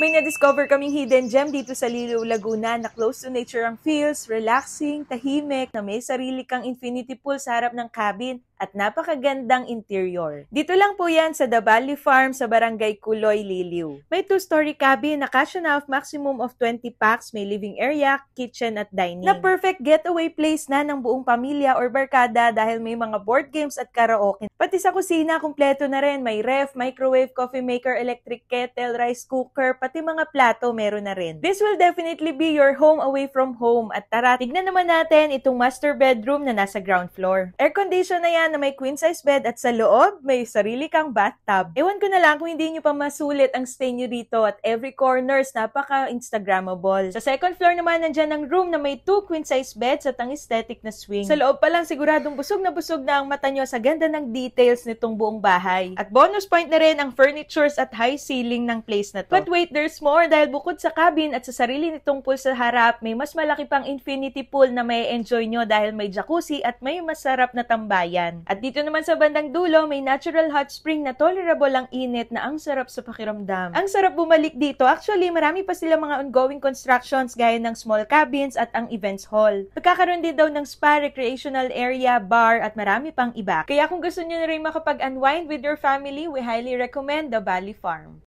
May na-discover kaming hidden gem dito sa Liliw, Laguna na close to nature ang feels, relaxing, tahimik, na may sarili kang infinity pool sa harap ng cabin at napakagandang interior. Dito lang po yan sa The Valley Farm sa Barangay Kuloy, Liliw. May 2-story cabin na kasya na of maximum of 20 packs, may living area, kitchen at dining. Na perfect getaway place na ng buong pamilya or barkada dahil may mga board games at karaoke. Pati sa kusina, kumpleto na rin. May ref, microwave, coffee maker, electric kettle, rice cooker, pati mga plato meron na rin. This will definitely be your home away from home. At tara, tignan naman natin itong master bedroom na nasa ground floor. Air condition na yan na may queen size bed at sa loob, may sarili kang bathtub. Ewan ko na lang kung hindi nyo pa masulit ang stay nyo dito at every corners napaka-instagrammable. Sa second floor naman, nandyan ang room na may 2 queen size beds at ang aesthetic na swing. Sa loob pa lang siguradong busog na ang mata nyo sa ganda ng details nitong buong bahay. At bonus point na rin ang furnitures at high ceiling ng place na to. But wait, there's more dahil bukod sa cabin at sa sarili nitong pool sa harap, may mas malaki pang infinity pool na may enjoy nyo dahil may jacuzzi at may masarap na tambayan. At dito naman sa bandang dulo, may natural hot spring na tolerable ang init na ang sarap sa pakiramdam. Ang sarap bumalik dito. Actually, marami pa sila mga ongoing constructions gaya ng small cabins at ang events hall. Pagkakaroon din daw ng spa, recreational area, bar at marami pang iba. Kaya kung gusto nyo na rin makapag-unwind with your family, we highly recommend the Valley Farm.